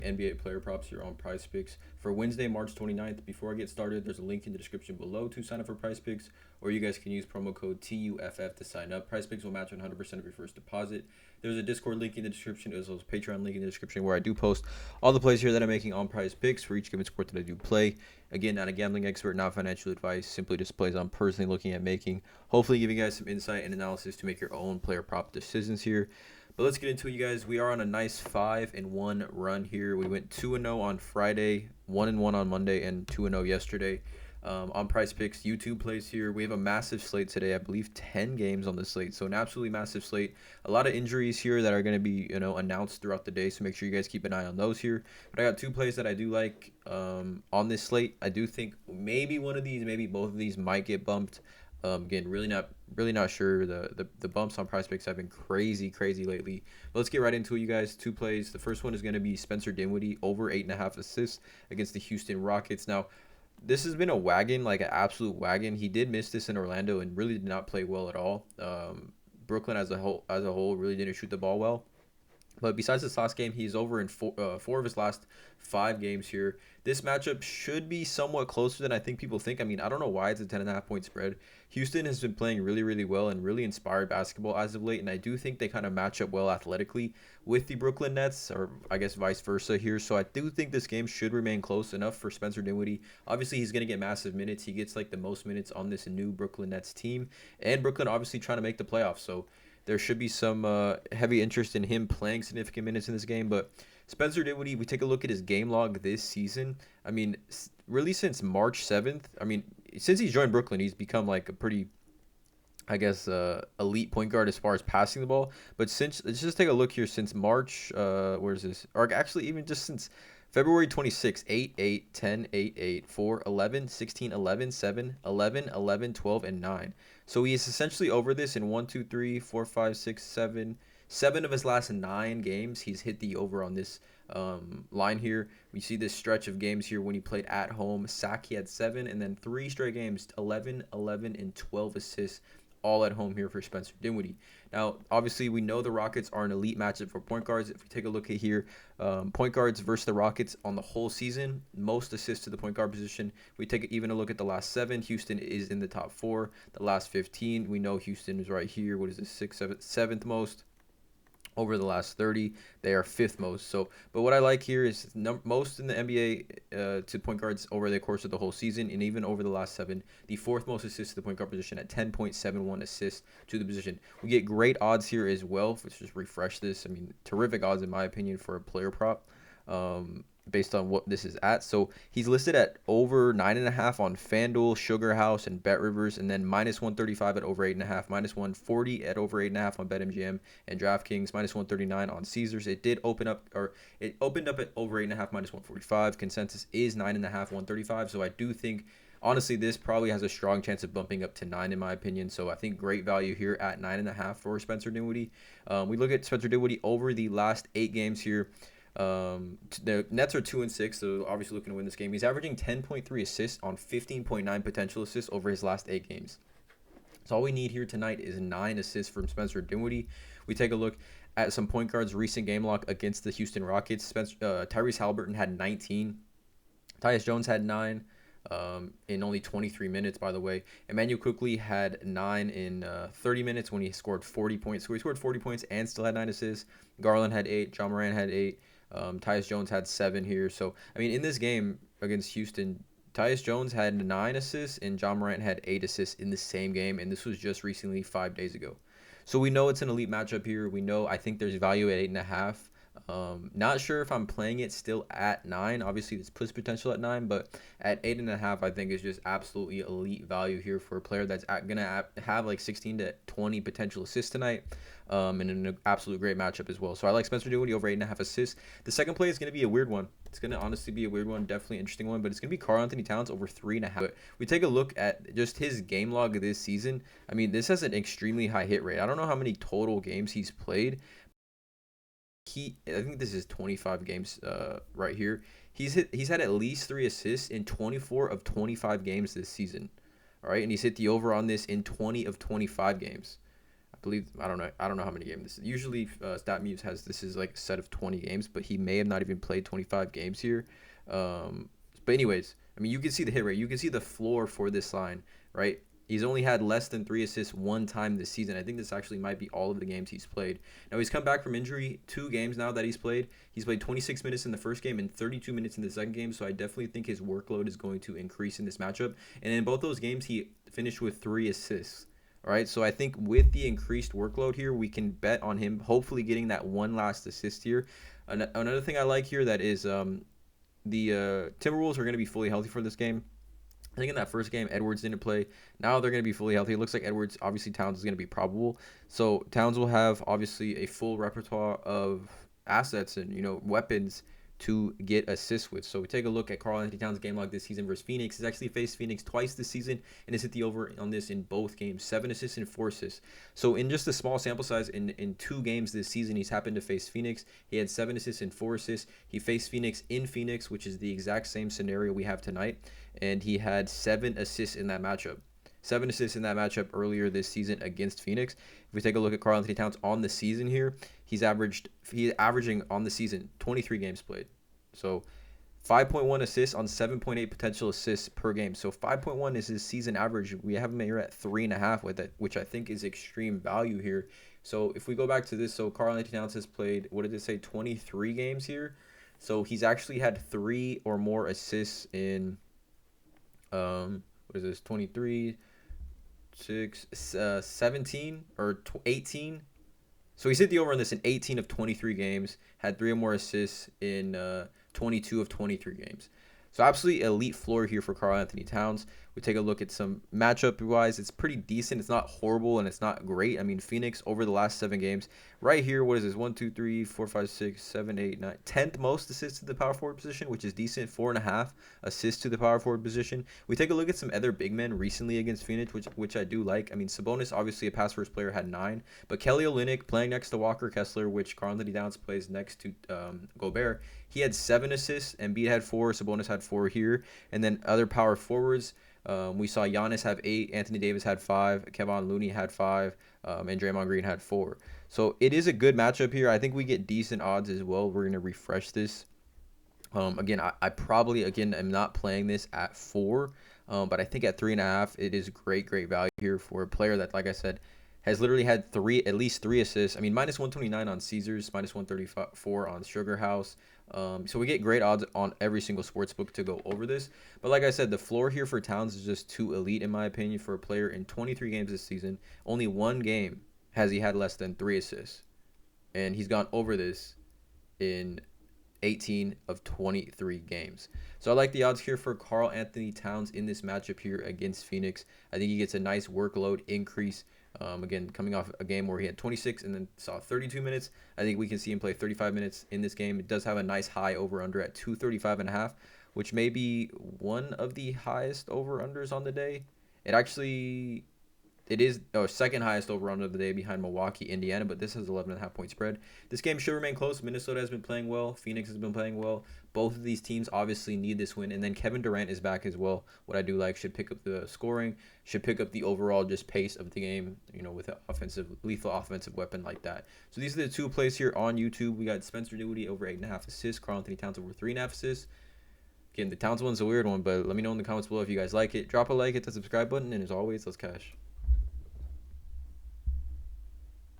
NBA player props here on PrizePicks for Wednesday, March 29th. Before I get started, there's a link in the description below to sign up for PrizePicks, or you guys can use promo code TUFF to sign up. PrizePicks will match 100% of your first deposit. There's a Discord link in the description, as well as a Patreon link in the description, where I do post all the plays here that I'm making on PrizePicks for each given sport that I do play. Again, not a gambling expert, not financial advice, simply just plays I'm personally looking at making. Hopefully giving you guys some insight and analysis to make your own player prop decisions here. But let's get into it, you guys. We are on a nice 5-1 run here. We went 2-0 on Friday, 1-1 on Monday, and 2-0 yesterday. On PrizePicks YouTube plays here. We have a massive slate today. I believe 10 games on the slate, so an absolutely massive slate. A lot of injuries here that are going to be announced throughout the day, so make sure you guys keep an eye on those here. But I got two plays that I do like on this slate. I do think maybe one of these, maybe both of these might get bumped. Again, really not sure. The bumps on PrizePicks have been crazy lately. But let's get right into it, you guys. Two plays. The first one is going to be Spencer Dinwiddie over 8.5 assists against the Houston Rockets. Now, this has been a wagon, like an absolute wagon. He did miss this in Orlando and really did not play well at all. Brooklyn as a whole really didn't shoot the ball well. But besides this last game, he's over in four of his last 5 games here. This matchup should be somewhat closer than I think people think. I mean, I don't know why it's a 10.5 point spread. Houston has been playing really well and really inspired basketball as of late, and I do think they kind of match up well athletically with the Brooklyn Nets, or I guess vice versa here. So I do think this game should remain close enough for Spencer Dinwiddie. Obviously, he's going to get massive minutes. He gets like the most minutes on this new Brooklyn Nets team, and Brooklyn obviously trying to make the playoffs. So there should be some heavy interest in him playing significant minutes in this game. But Spencer Dinwiddie, we take a look at his game log this season. I mean, really since March 7th, I mean, since he's joined Brooklyn, he's become like a pretty, I guess, elite point guard as far as passing the ball. But let's just take a look here since March, where is this? Or actually, even just since February 26th, 8, 8, 10, 8, 8, 4, 11, 16, 11, 7, 11, 11, 12, and 9. So he is essentially over this in 1, 2, 3, 4, 5, 6, 7. 7 of his last 9 games, he's hit the over on this line here. We see this stretch of games here when he played at home. Sack, he had 7, and then 3 straight games, 11, 11, and 12 assists, all at home here for Spencer Dinwiddie. Now, obviously, we know the Rockets are an elite matchup for point guards. If we take a look at here, point guards versus the Rockets on the whole season, most assists to the point guard position. We take even a look at the last 7. Houston is in the top 4. The last 15, we know Houston is right here. What is this, 6th, 7th most? Over the last 30, they are 5th most. So, but what I like here is most in the NBA to point guards over the course of the whole season, and even over the last 7, the 4th most assists to the point guard position at 10.71 assists to the position. We get great odds here as well. Let's just refresh this. I mean, terrific odds in my opinion for a player prop. Based on what this is at. So he's listed at over 9.5 on FanDuel, Sugar House, and Bet Rivers, and then minus 135 at over 8.5, minus 140 at over 8.5 on BetMGM and DraftKings, minus 139 on Caesars. It opened up at over 8.5, minus 145. Consensus is 9.5, 135. So I do think, honestly, this probably has a strong chance of bumping up to 9 in my opinion. So I think great value here at 9.5 for Spencer Dinwiddie. We look at Spencer Dinwiddie over the last 8 games here. The Nets are 2-6, so obviously looking to win this game. He's averaging 10.3 assists on 15.9 potential assists over his last 8 games. So all we need here tonight is 9 assists from Spencer Dinwiddie. We take a look at some point guards' recent game log against the Houston Rockets. Tyrese Halliburton had 19. Tyus Jones had 9 in only 23 minutes, by the way. Emmanuel Quickley had 9 in 30 minutes when he scored 40 points. So he scored 40 points and still had 9 assists. Garland had 8. John Moran had 8. Tyus Jones had 7 here. So, I mean, in this game against Houston, Tyus Jones had 9 assists and John Morant had 8 assists in the same game, and this was just recently 5 days ago. So we know it's an elite matchup here. We know I think there's value at 8.5. Not sure if I'm playing it still at 9. Obviously, there's push potential at 9, but at 8.5, I think is just absolutely elite value here for a player that's gonna have like 16 to 20 potential assists tonight. And an absolute great matchup as well. So I like Spencer Dinwiddie over 8.5 assists. The second play is going to be a weird one. It's going to honestly be a weird one, definitely interesting one, but it's going to be Karl-Anthony Towns over 3.5. We take a look at just his game log this season. I mean, this has an extremely high hit rate. I don't know how many total games he's played. I think this is 25 games right here. He's had at least 3 assists in 24 of 25 games this season. All right, and he's hit the over on this in 20 of 25 games. believe I don't know how many games this is. Usually, StatMuse has this is like a set of 20 games, but he may have not even played 25 games here. But anyways, I mean, you can see the hit rate. You can see the floor for this line, right? He's only had less than 3 assists one time this season. I think this actually might be all of the games he's played. Now, he's come back from injury 2 games now that he's played. He's played 26 minutes in the first game and 32 minutes in the second game, so I definitely think his workload is going to increase in this matchup. And in both those games, he finished with 3 assists. All right, so I think with the increased workload here, we can bet on him hopefully getting that one last assist here. Another thing I like here that is the Timberwolves are going to be fully healthy for this game. I think in that first game, Edwards didn't play. Now they're going to be fully healthy. It looks like Edwards, obviously Towns is going to be probable. So Towns will have obviously a full repertoire of assets and, weapons to get assists with. So we take a look at Karl-Anthony Towns' game like this season versus Phoenix. He's actually faced Phoenix twice this season and has hit the over on this in both games, 7 assists and 4 assists. So in just a small sample size, in 2 games this season, he's happened to face Phoenix. He had 7 assists and 4 assists. He faced Phoenix in Phoenix, which is the exact same scenario we have tonight, and he had 7 assists in that matchup. 7 assists in that matchup earlier this season against Phoenix. If we take a look at Karl-Anthony Towns on the season here, he's averaging on the season 23 games played. So 5.1 assists on 7.8 potential assists per game. So 5.1 is his season average. We have him here at 3.5 with it, which I think is extreme value here. So if we go back to this, so Karl-Anthony Towns has played, 23 games here. So he's actually had 3 or more assists in 23, 6, 17 or 18. So he's hit the over on this in 18 of 23 games, had 3 or more assists in 22 of 23 games. So absolutely elite floor here for Karl-Anthony Towns. We take a look at some matchup-wise. It's pretty decent. It's not horrible, and it's not great. I mean, Phoenix over the last 7 games. Right here, what is this? 1, 2, 3, 4, 5, 6, 7, 8, 9. 10th most assists to the power forward position, which is decent. 4.5 assists to the power forward position. We take a look at some other big men recently against Phoenix, which I do like. I mean, Sabonis, obviously a pass-first player, had 9. But Kelly Olynyk playing next to Walker Kessler, which Karl-Anthony Towns plays next to Gobert, he had 7 assists. Embiid had 4. Sabonis had 4 here. And then other power forwards, we saw Giannis have 8, Anthony Davis had 5, Kevon Looney had 5, and Draymond Green had 4. So it is a good matchup here. I think we get decent odds as well. We're going to refresh this. Again, I probably, am not playing this at 4, but I think at 3.5, it is great value here for a player that, like I said, has literally had at least 3 assists. I mean, minus 129 on Caesars, minus 134 on Sugar House. So we get great odds on every single sports book to go over this. But like I said, the floor here for Towns is just too elite, in my opinion, for a player in 23 games this season. Only 1 game has he had less than 3 assists. And he's gone over this in 18 of 23 games. So I like the odds here for Karl-Anthony Towns in this matchup here against Phoenix. I think he gets a nice workload increase. Again, coming off a game where he had 26 and then saw 32 minutes, I think we can see him play 35 minutes in this game. It does have a nice high over-under at 235.5, which may be one of the highest over-unders on the day. It is second highest over-under of the day behind Milwaukee, Indiana, but this has 11.5 point spread. This game should remain close. Minnesota has been playing well. Phoenix has been playing well. Both of these teams obviously need this win, and then Kevin Durant is back as well. What I do like, should pick up the scoring, should pick up the overall just pace of the game, with an lethal offensive weapon like that. So these are the 2 plays here on YouTube. We got Spencer Dinwiddie over 8.5 assists, Karl-Anthony Towns over 3.5 assists. Again, the Towns one's a weird one, but let me know in the comments below if you guys like it. Drop a like, hit the subscribe button, and as always, let's cash.